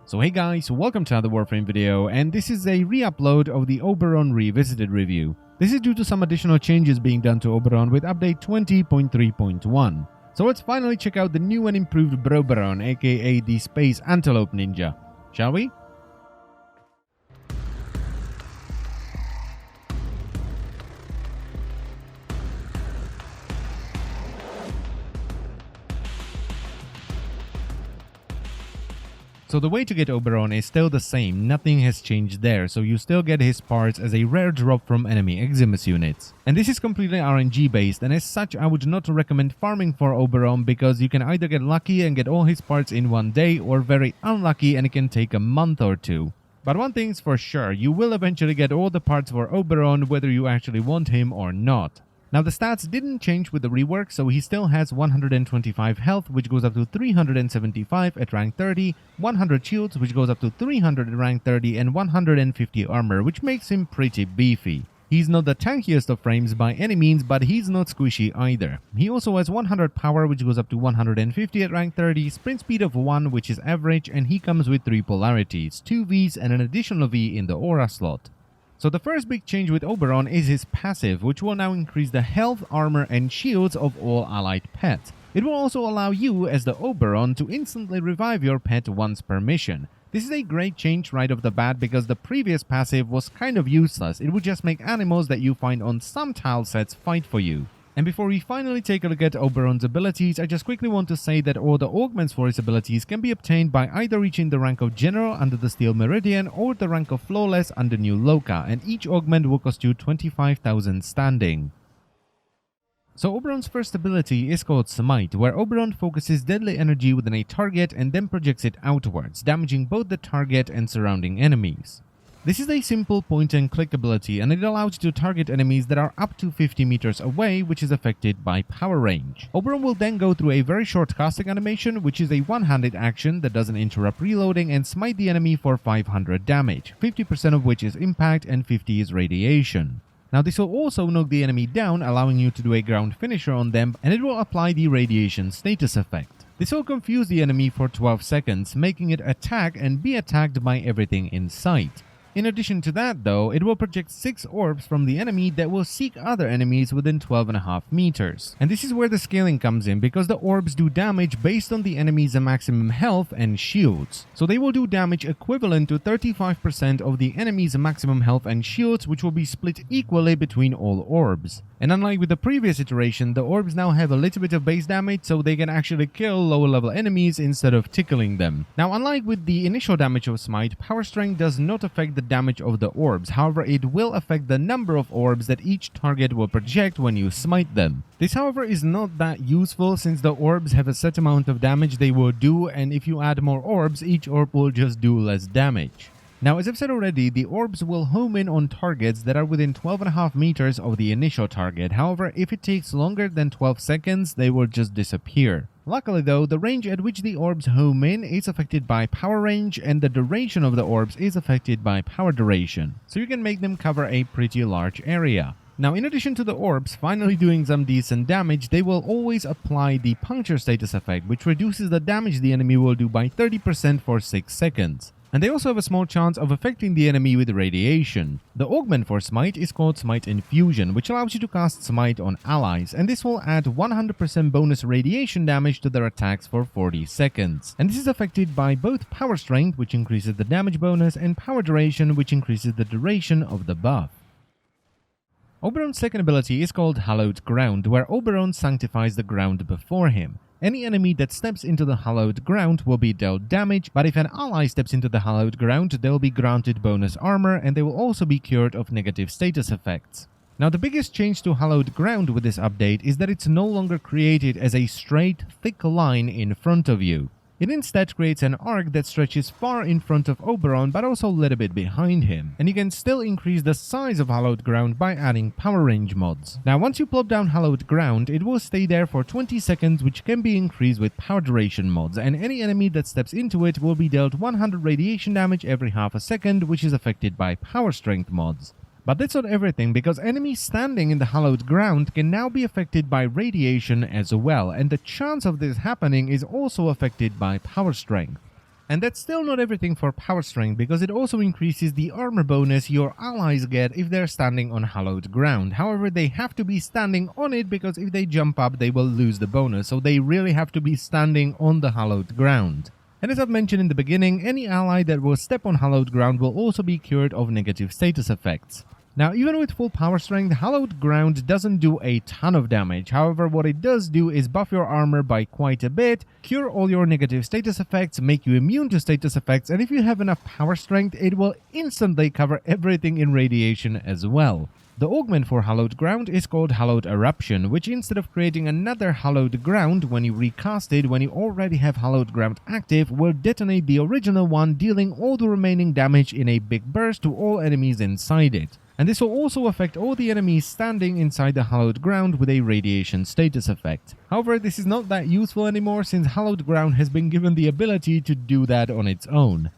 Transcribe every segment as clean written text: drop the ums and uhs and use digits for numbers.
So hey guys, welcome to another Warframe video, and this is a re-upload of the Oberon Revisited review. This is due to some additional changes being done to Oberon with update 20.3.1. So let's finally check out the new and improved Oberon, aka the Space Antelope Ninja. Shall we? So the way to get Oberon is still the same, nothing has changed there, so you still get his parts as a rare drop from enemy Eximus units. And this is completely RNG based, and as such I would not recommend farming for Oberon because you can either get lucky and get all his parts in one day, or very unlucky and it can take a month or two. But one thing's for sure, you will eventually get all the parts for Oberon whether you actually want him or not. Now the stats didn't change with the rework, so he still has 125 health, which goes up to 375 at rank 30, 100 shields, which goes up to 300 at rank 30, and 150 armor, which makes him pretty beefy. He's not the tankiest of frames by any means, but he's not squishy either. He also has 100 power, which goes up to 150 at rank 30, sprint speed of 1, which is average, and he comes with 3 polarities, 2 Vs and an additional V in the aura slot. So the first big change with Oberon is his passive, which will now increase the health, armor and shields of all allied pets. It will also allow you, as the Oberon, to instantly revive your pet once per mission. This is a great change right off the bat because the previous passive was kind of useless. It would just make animals that you find on some tile sets fight for you. And before we finally take a look at Oberon's abilities, I just quickly want to say that all the augments for his abilities can be obtained by either reaching the rank of General under the Steel Meridian or the rank of Flawless under New Loka, and each augment will cost you 25,000 standing. So Oberon's first ability is called Smite, where Oberon focuses deadly energy within a target and then projects it outwards, damaging both the target and surrounding enemies. This is a simple point-and-click ability, and it allows you to target enemies that are up to 50 meters away, which is affected by power range. Oberon will then go through a very short casting animation, which is a one-handed action that doesn't interrupt reloading, and smite the enemy for 500 damage, 50% of which is impact and 50 is radiation. Now this will also knock the enemy down, allowing you to do a ground finisher on them, and it will apply the radiation status effect. This will confuse the enemy for 12 seconds, making it attack and be attacked by everything in sight. In addition to that though, it will project 6 orbs from the enemy that will seek other enemies within 12.5 meters. And this is where the scaling comes in, because the orbs do damage based on the enemy's maximum health and shields. So they will do damage equivalent to 35% of the enemy's maximum health and shields, which will be split equally between all orbs. And unlike with the previous iteration, the orbs now have a little bit of base damage, so they can actually kill lower level enemies instead of tickling them. Now unlike with the initial damage of Smite, power strength does not affect the damage of the orbs, however it will affect the number of orbs that each target will project when you smite them. This however is not that useful since the orbs have a set amount of damage they will do, and if you add more orbs, each orb will just do less damage. Now, as I've said already, the orbs will home in on targets that are within 12.5 meters of the initial target. However, if it takes longer than 12 seconds, they will just disappear. Luckily though, the range at which the orbs home in is affected by power range, and the duration of the orbs is affected by power duration. So you can make them cover a pretty large area. Now, in addition to the orbs finally doing some decent damage, they will always apply the puncture status effect, which reduces the damage the enemy will do by 30% for 6 seconds. And they also have a small chance of affecting the enemy with radiation. The augment for Smite is called Smite Infusion, which allows you to cast Smite on allies, and this will add 100% bonus radiation damage to their attacks for 40 seconds. And this is affected by both power strength, which increases the damage bonus, and power duration, which increases the duration of the buff. Oberon's second ability is called Hallowed Ground, where Oberon sanctifies the ground before him. Any enemy that steps into the Hallowed Ground will be dealt damage, but if an ally steps into the Hallowed Ground, they'll be granted bonus armor, and they will also be cured of negative status effects. Now the biggest change to Hallowed Ground with this update is that it's no longer created as a straight, thick line in front of you. It instead creates an arc that stretches far in front of Oberon, but also a little bit behind him. And you can still increase the size of Hallowed Ground by adding power range mods. Now once you plop down Hallowed Ground, it will stay there for 20 seconds, which can be increased with power duration mods, and any enemy that steps into it will be dealt 100 radiation damage every half a second, which is affected by power strength mods. But that's not everything, because enemies standing in the Hallowed Ground can now be affected by radiation as well, and the chance of this happening is also affected by power strength. And that's still not everything for power strength, because it also increases the armor bonus your allies get if they're standing on hallowed ground. However, they have to be standing on it, because if they jump up, they will lose the bonus. So they really have to be standing on the hallowed ground. And as I've mentioned in the beginning, any ally that will step on hallowed ground will also be cured of negative status effects. Now, even with full power strength, Hallowed Ground doesn't do a ton of damage. However, what it does do is buff your armor by quite a bit, cure all your negative status effects, make you immune to status effects, and if you have enough power strength, it will instantly cover everything in radiation as well. The augment for Hallowed Ground is called Hallowed Eruption, which instead of creating another Hallowed Ground when you recast it when you already have Hallowed Ground active, will detonate the original one, dealing all the remaining damage in a big burst to all enemies inside it. And this will also affect all the enemies standing inside the Hallowed Ground with a radiation status effect. However, this is not that useful anymore since Hallowed Ground has been given the ability to do that on its own.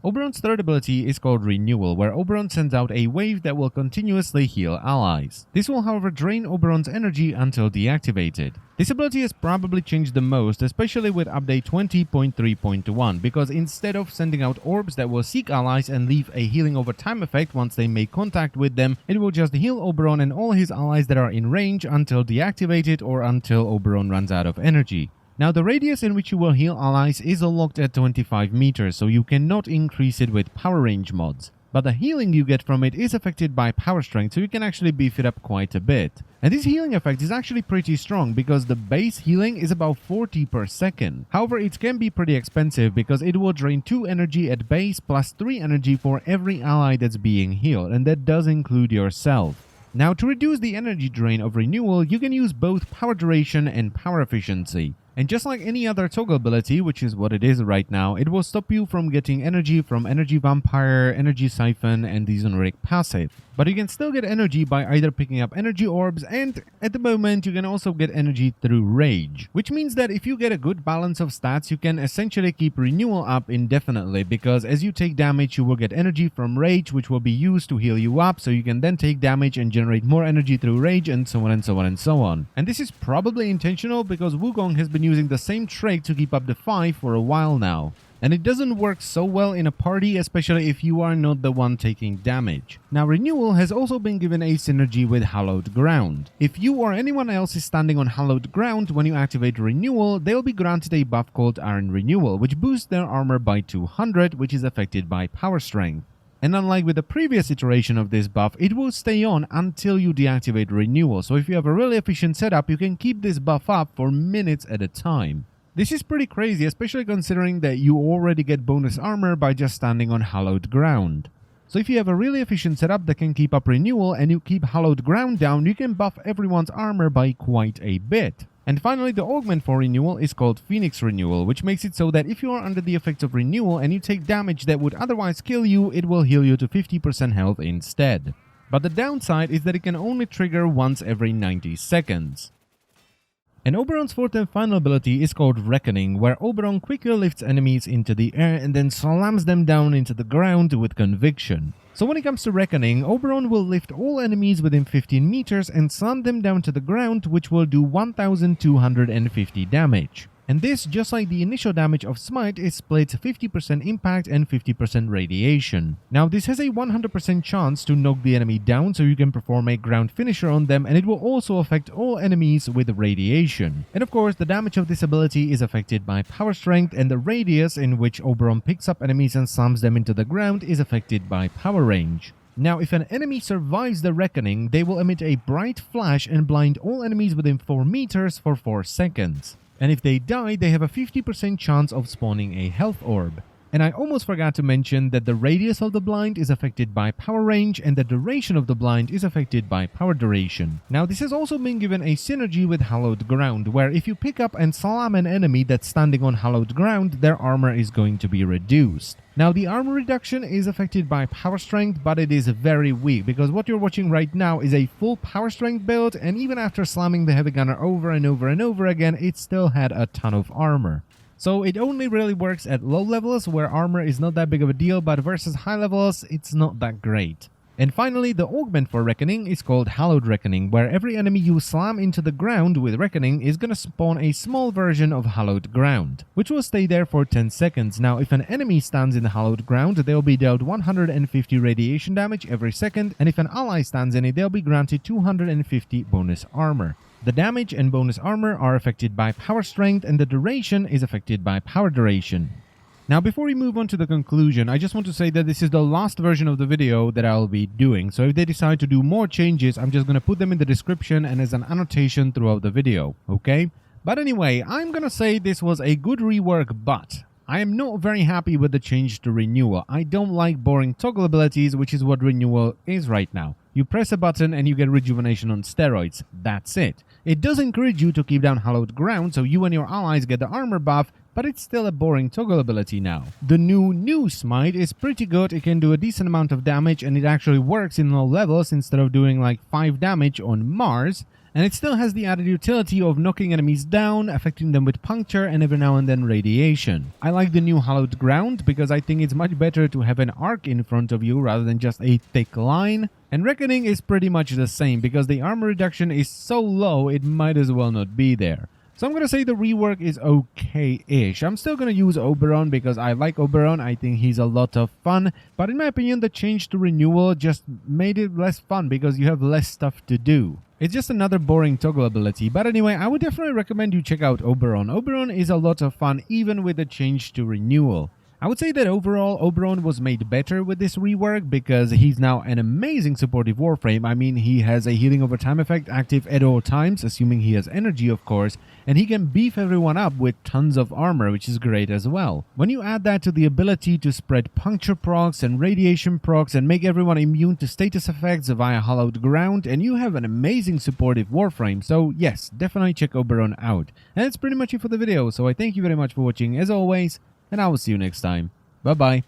Oberon's third ability is called Renewal, where Oberon sends out a wave that will continuously heal allies. This will, however, drain Oberon's energy until deactivated. This ability has probably changed the most, especially with update 20.3.1, because instead of sending out orbs that will seek allies and leave a healing over time effect once they make contact with them, it will just heal Oberon and all his allies that are in range until deactivated or until Oberon runs out of energy. Now, the radius in which you will heal allies is locked at 25 meters, so you cannot increase it with power range mods. But the healing you get from it is affected by power strength, so you can actually beef it up quite a bit. And this healing effect is actually pretty strong, because the base healing is about 40 per second. However, it can be pretty expensive, because it will drain 2 energy at base plus 3 energy for every ally that's being healed, and that does include yourself. Now, to reduce the energy drain of Renewal, you can use both power duration and power efficiency. And just like any other toggle ability, which is what it is right now, it will stop you from getting energy from Energy Vampire, Energy Siphon, and the Zoneric passive. But you can still get energy by either picking up energy orbs, and at the moment you can also get energy through Rage. Which means that if you get a good balance of stats, you can essentially keep Renewal up indefinitely, because as you take damage you will get energy from Rage, which will be used to heal you up, so you can then take damage and generate more energy through Rage, and so on and so on and so on. And this is probably intentional, because Wukong has been using the same trait to keep up the 5 for a while now. And it doesn't work so well in a party, especially if you are not the one taking damage. Now, Renewal has also been given a synergy with Hallowed Ground. If you or anyone else is standing on Hallowed Ground when you activate Renewal, they'll be granted a buff called Iron Renewal, which boosts their armor by 200, which is affected by power strength. And unlike with the previous iteration of this buff, it will stay on until you deactivate Renewal, so if you have a really efficient setup, you can keep this buff up for minutes at a time. This is pretty crazy, especially considering that you already get bonus armor by just standing on Hallowed Ground. So if you have a really efficient setup that can keep up Renewal and you keep Hallowed Ground down, you can buff everyone's armor by quite a bit. And finally, the augment for Renewal is called Phoenix Renewal, which makes it so that if you are under the effects of Renewal and you take damage that would otherwise kill you, it will heal you to 50% health instead. But the downside is that it can only trigger once every 90 seconds. And Oberon's fourth and final ability is called Reckoning, where Oberon quickly lifts enemies into the air and then slams them down into the ground with conviction. So when it comes to Reckoning, Oberon will lift all enemies within 15 meters and slam them down to the ground, which will do 1250 damage. And this, just like the initial damage of Smite, is split 50% impact and 50% radiation. Now, this has a 100% chance to knock the enemy down, so you can perform a ground finisher on them, and it will also affect all enemies with radiation. And of course, the damage of this ability is affected by power strength, and the radius in which Oberon picks up enemies and slams them into the ground is affected by power range. Now, if an enemy survives the Reckoning, they will emit a bright flash and blind all enemies within 4 meters for 4 seconds. And if they die, they have a 50% chance of spawning a health orb. And I almost forgot to mention that the radius of the blind is affected by power range and the duration of the blind is affected by power duration. Now, this has also been given a synergy with Hallowed Ground, where if you pick up and slam an enemy that's standing on Hallowed Ground, their armor is going to be reduced. Now, the armor reduction is affected by power strength, but it is very weak, because what you're watching right now is a full power strength build, and even after slamming the heavy gunner over and over and over again, it still had a ton of armor. So it only really works at low levels where armor is not that big of a deal, but versus high levels, it's not that great. And finally, the augment for Reckoning is called Hallowed Reckoning, where every enemy you slam into the ground with Reckoning is gonna spawn a small version of Hallowed Ground, which will stay there for 10 seconds. Now, if an enemy stands in the Hallowed Ground, they'll be dealt 150 radiation damage every second, and if an ally stands in it, they'll be granted 250 bonus armor. The damage and bonus armor are affected by power strength, and the duration is affected by power duration. Now, before we move on to the conclusion, I just want to say that this is the last version of the video that I'll be doing. So if they decide to do more changes, I'm just going to put them in the description and as an annotation throughout the video, okay? But anyway, I'm going to say this was a good rework, but I am not very happy with the change to Renewal. I don't like boring toggle abilities, which is what Renewal is right now. You press a button and you get rejuvenation on steroids. That's it. It does encourage you to keep down Hallowed Ground, so you and your allies get the armor buff, but it's still a boring toggle ability now. The new Smite is pretty good. It can do a decent amount of damage, and it actually works in low levels instead of doing like 5 damage on Mars. And it still has the added utility of knocking enemies down, affecting them with puncture and every now and then radiation. I like the new Hallowed Ground because I think it's much better to have an arc in front of you rather than just a thick line. And Reckoning is pretty much the same because the armor reduction is so low it might as well not be there. So I'm going to say the rework is okay-ish. I'm still going to use Oberon because I like Oberon. I think he's a lot of fun. But in my opinion, the change to Renewal just made it less fun because you have less stuff to do. It's just another boring toggle ability. But anyway, I would definitely recommend you check out Oberon. Oberon is a lot of fun even with the change to Renewal. I would say that overall, Oberon was made better with this rework because he's now an amazing supportive Warframe. I mean, he has a healing over time effect active at all times, assuming he has energy, of course, and he can beef everyone up with tons of armor, which is great as well. When you add that to the ability to spread puncture procs and radiation procs and make everyone immune to status effects via Hallowed Ground, and you have an amazing supportive Warframe. So yes, definitely check Oberon out. And that's pretty much it for the video, so I thank you very much for watching as always, and I will see you next time. Bye-bye.